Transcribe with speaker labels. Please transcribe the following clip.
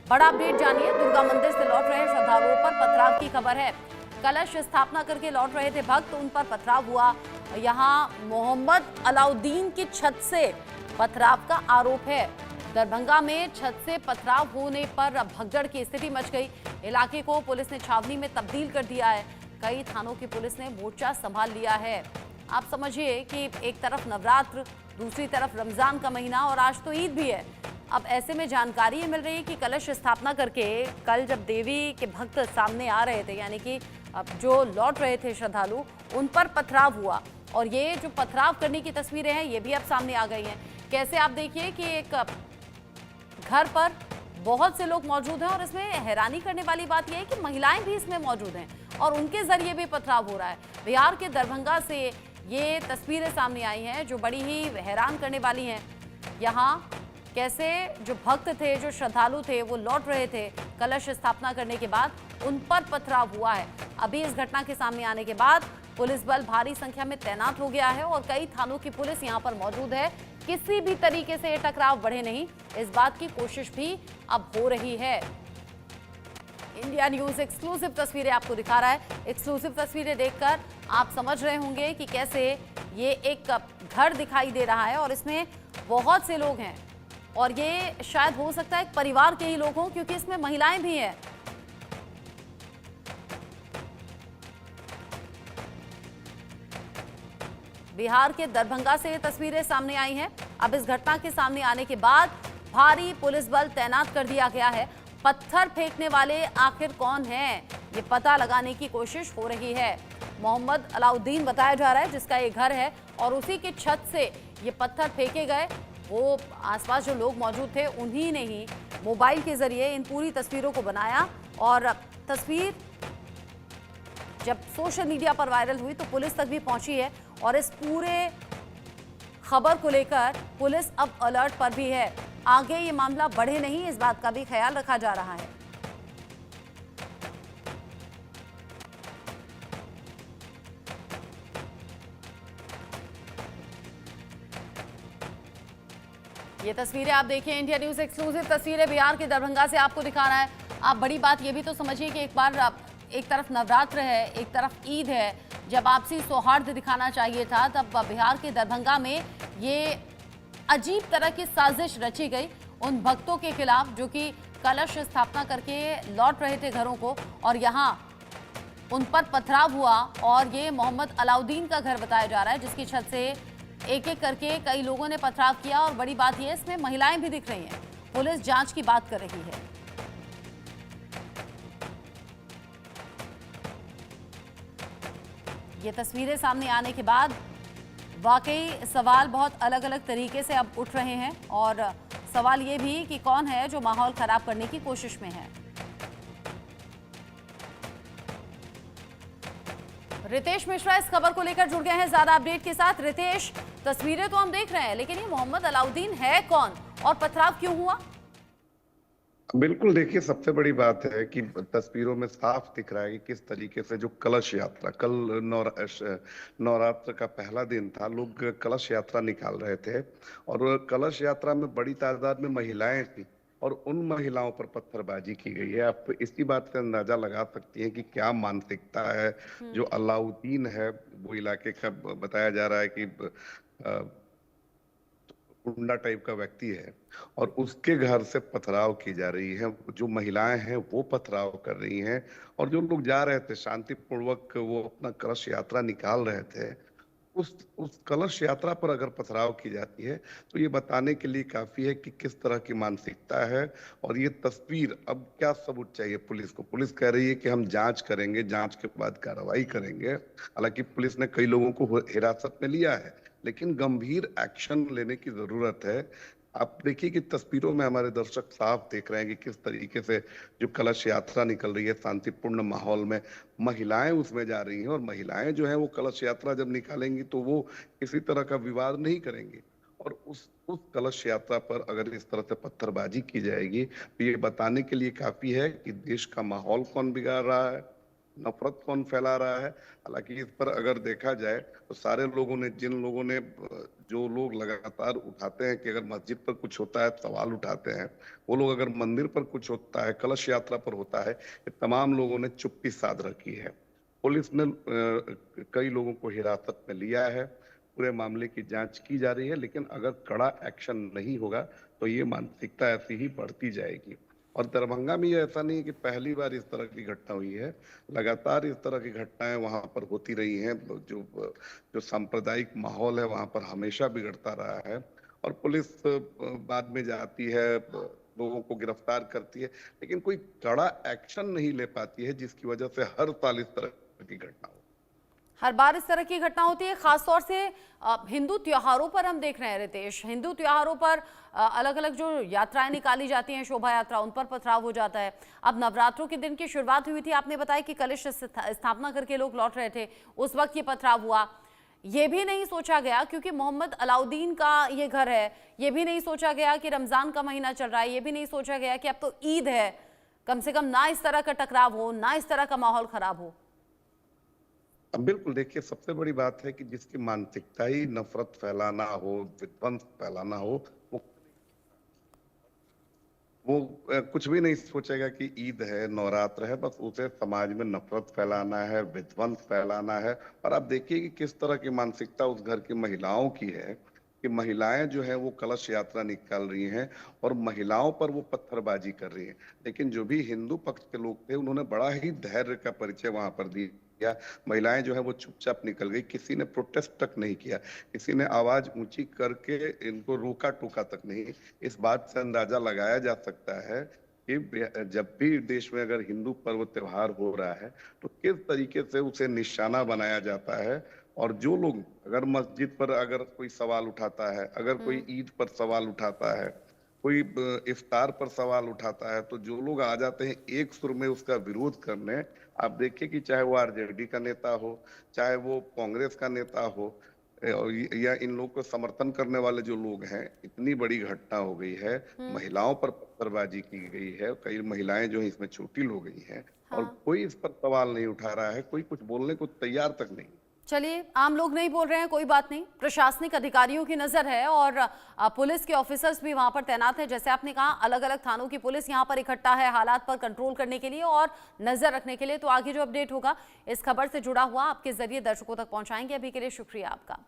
Speaker 1: बड़ा अपडेट जानिए। दुर्गा मंदिर से लौट रहे श्रद्धालुओं पर पथराव की खबर है। कलश स्थापना करके लौट रहे थे भक्त, उन पर पथराव हुआ। यहां मोहम्मद अलाउद्दीन की छत से पथराव का आरोप है। दरभंगा में छत से पथराव होने पर भगदड़ की स्थिति मच गई। इलाके को पुलिस ने छावनी में तब्दील कर दिया है। कई थानों की पुलिस ने मोर्चा संभाल लिया है। आप समझिए कि एक तरफ नवरात्र, दूसरी तरफ रमजान का महीना और आज तो ईद भी है। अब ऐसे में जानकारी ये मिल रही है कि कलश स्थापना करके कल जब देवी के भक्त सामने आ रहे थे, यानी कि अब जो लौट रहे थे श्रद्धालु, उन पर पथराव हुआ। और ये जो पथराव करने की तस्वीरें हैं ये भी अब सामने आ गई हैं। कैसे, आप देखिए कि एक घर पर बहुत से लोग मौजूद हैं और इसमें हैरानी करने वाली बात यह है कि महिलाएं भी इसमें मौजूद हैं और उनके जरिए भी पथराव हो रहा है। बिहार के दरभंगा से ये तस्वीरें सामने आई हैं जो बड़ी ही हैरान करने वाली हैं। यहाँ कैसे जो भक्त थे, जो श्रद्धालु थे, वो लौट रहे थे कलश स्थापना करने के बाद, उन पर पथराव हुआ है। अभी इस घटना के सामने आने के बाद पुलिस बल भारी संख्या में तैनात हो गया है और कई थानों की पुलिस यहां पर मौजूद है। किसी भी तरीके से ये टकराव बढ़े नहीं, इस बात की कोशिश भी अब हो रही है। इंडिया न्यूज एक्सक्लूसिव तस्वीरें आपको दिखा रहा है। एक्सक्लूसिव तस्वीरें देखकर आप समझ रहे होंगे कि कैसे ये एक घर दिखाई दे रहा है और इसमें बहुत से लोग हैं और ये शायद हो सकता है एक परिवार के ही लोग हों, क्योंकि इसमें महिलाएं भी हैं। बिहार के दरभंगा से ये तस्वीरें सामने आई हैं। अब इस घटना के सामने आने के बाद भारी पुलिस बल तैनात कर दिया गया है। पत्थर फेंकने वाले आखिर कौन हैं, ये पता लगाने की कोशिश हो रही है। मोहम्मद अलाउद्दीन बताया जा रहा है जिसका ये घर है और उसी की छत से ये पत्थर फेंके गए। वो आसपास जो लोग मौजूद थे उन्हीं ने ही मोबाइल के जरिए इन पूरी तस्वीरों को बनाया और तस्वीर जब सोशल मीडिया पर वायरल हुई तो पुलिस तक भी पहुंची है और इस पूरे खबर को लेकर पुलिस अब अलर्ट पर भी है। आगे ये मामला बढ़े नहीं, इस बात का भी ख्याल रखा जा रहा है। ये तस्वीरें आप देखिए, इंडिया न्यूज एक्सक्लूसिव तस्वीरें बिहार के दरभंगा से आपको दिखा रहा है। आप बड़ी बात ये भी तो समझिए कि एक तरफ नवरात्र है, एक तरफ ईद है। जब आपसी सौहार्द दिखाना चाहिए था, तब बिहार के दरभंगा में ये अजीब तरह की साजिश रची गई उन भक्तों के खिलाफ जो कि कलश स्थापना करके लौट रहे थे घरों को, और यहाँ उन पर पथराव हुआ। और ये मोहम्मद अलाउद्दीन का घर बताया जा रहा है जिसकी छत से एक एक करके कई लोगों ने पथराव किया। और बड़ी बात यह है इसमें महिलाएं भी दिख रही हैं। पुलिस जांच की बात कर रही है। ये तस्वीरें सामने आने के बाद वाकई सवाल बहुत अलग अलग तरीके से अब उठ रहे हैं और सवाल ये भी कि कौन है जो माहौल खराब करने की कोशिश में है। रितेश मिश्रा इस खबर को लेकर जुड़ गए हैं ज्यादा अपडेट के साथ। रितेश, तस्वीरें तो हम देख रहे हैं, लेकिन ये मोहम्मद अलाउद्दीन है कौन और पथराव क्यों हुआ?
Speaker 2: बिल्कुल, देखिए सबसे बड़ी बात है कि तस्वीरों में साफ दिख रहा है कि किस तरीके से जो कलश यात्रा कल नवरात्र का पहला दिन था, लोग कलश यात्रा निकाल रहे थे और कलश यात्रा में बड़ी तादाद में महिलाएं थी और उन महिलाओं पर पत्थरबाजी की गई है। आप इसी बात से अंदाजा लगा सकती हैं कि क्या मानसिकता है। जो अलाउद्दीन है वो इलाके का बताया जा रहा है कि गुंडा टाइप का व्यक्ति है और उसके घर से पथराव की जा रही है। जो महिलाएं हैं वो पथराव कर रही हैं और जो लोग जा रहे थे शांतिपूर्वक, वो अपना कलश यात्रा निकाल रहे थे, उस कलश यात्रा पर अगर पथराव की जाती है तो ये बताने के लिए काफी है कि किस तरह की मानसिकता है। और ये तस्वीर, अब क्या सबूत चाहिए पुलिस को? पुलिस कह रही है कि हम जांच करेंगे, जांच के बाद कार्रवाई करेंगे। हालांकि पुलिस ने कई लोगों को हिरासत में लिया है, लेकिन गंभीर एक्शन लेने की जरूरत है। आप देखिए कि तस्वीरों में हमारे दर्शक साफ देख रहे हैं कि किस तरीके से जो कलश यात्रा निकल रही है शांतिपूर्ण माहौल में, महिलाएं उसमें जा रही हैं और महिलाएं जो है वो कलश यात्रा जब निकालेंगी तो वो किसी तरह का विवाद नहीं करेंगी। और उस कलश यात्रा पर अगर इस तरह से पत्थरबाजी की जाएगी तो ये बताने के लिए काफी है कि देश का माहौल कौन बिगाड़ रहा है। नफरत कौन फैला रहा है? हालांकि इस पर अगर देखा जाए तो सारे लोगों ने, जिन लोगों ने, जो लोग लगातार उठाते हैं कि अगर मस्जिद पर कुछ होता है सवाल उठाते हैं, वो लोग अगर मंदिर पर कुछ होता है, कलश यात्रा पर होता है, ये तमाम लोगों ने चुप्पी साध रखी है। पुलिस ने कई लोगों को हिरासत में लिया है, पूरे मामले की जांच की जा रही है, लेकिन अगर कड़ा एक्शन नहीं होगा तो ये मानसिकता ऐसी ही बढ़ती जाएगी। और दरभंगा में ये ऐसा नहीं है कि पहली बार इस तरह की घटना हुई है, लगातार इस तरह की घटनाएं वहां पर होती रही हैं। जो जो सांप्रदायिक माहौल है वहां पर हमेशा बिगड़ता रहा है, और पुलिस बाद में जाती है, लोगों को गिरफ्तार करती है, लेकिन कोई कड़ा एक्शन नहीं ले पाती है, जिसकी वजह से हर साल इस तरह की घटना हो।
Speaker 1: हर बार इस तरह की घटना होती है, खासतौर से हिंदू त्योहारों पर हम देख रहे हैं रितेश। हिंदू त्योहारों पर अलग अलग जो यात्राएं निकाली जाती हैं, शोभा यात्रा, उन पर पथराव हो जाता है। अब नवरात्रों के दिन की शुरुआत हुई थी, आपने बताया कि कलश स्थापना करके लोग लौट रहे थे, उस वक्त ये पथराव हुआ। ये भी नहीं सोचा गया, क्योंकि मोहम्मद अलाउद्दीन का ये घर है, ये भी नहीं सोचा गया कि रमजान का महीना चल रहा है, ये भी नहीं सोचा गया कि अब तो ईद है, कम से कम ना इस तरह का टकराव हो, ना इस तरह का माहौल खराब हो।
Speaker 2: अब बिल्कुल देखिए, सबसे बड़ी बात है कि जिसकी मानसिकता ही नफरत फैलाना हो, विध्वंस फैलाना हो, वो कुछ भी नहीं सोचेगा कि ईद है, नवरात्र है, बस उसे समाज में नफरत फैलाना है, विध्वंस फैलाना है। और आप देखिए कि किस तरह की मानसिकता उस घर की महिलाओं की है, कि महिलाएं जो है वो कलश यात्रा निकाल रही हैं और महिलाओं पर वो पत्थरबाजी कर रही हैं। लेकिन जो भी हिंदू पक्ष के लोग थे, उन्होंने बड़ा ही धैर्य का परिचय वहां पर दिया। महिलाएं जो है वो चुपचाप निकल गई, किसी ने प्रोटेस्ट तक नहीं किया, किसी ने आवाज ऊंची करके इनको रोका टोका तक नहीं। इस बात से अंदाजा लगाया जा सकता है कि जब भी देश में अगर हिंदू पर्व त्योहार हो रहा है तो किस तरीके से उसे निशाना बनाया जाता है। और जो लोग अगर मस्जिद पर अगर कोई सवाल उठाता है, अगर कोई ईद पर सवाल उठाता है, कोई इफ्तार पर सवाल उठाता है, तो जो लोग आ जाते हैं एक सुर में उसका विरोध करने। आप देखिए कि चाहे वो आरजेडी का नेता हो, चाहे वो कांग्रेस का नेता हो, या इन लोग को समर्थन करने वाले जो लोग हैं, इतनी बड़ी घटना हो गई है, महिलाओं पर पत्थरबाजी की गई है, कई महिलाएं जो है इसमें चोटिल हो गई हैं, और
Speaker 1: हाँ,
Speaker 2: कोई इस पर सवाल नहीं उठा रहा है, कोई कुछ बोलने को तैयार तक नहीं।
Speaker 1: चलिए, आम लोग नहीं बोल रहे हैं, कोई बात नहीं। प्रशासनिक अधिकारियों की नजर है और पुलिस के ऑफिसर्स भी वहां पर तैनात है। जैसे आपने कहा, अलग अलग थानों की पुलिस यहां पर इकट्ठा है हालात पर कंट्रोल करने के लिए और नजर रखने के लिए। तो आगे जो अपडेट होगा इस खबर से जुड़ा हुआ आपके जरिए दर्शकों तक पहुंचाएंगे। अभी के लिए शुक्रिया आपका।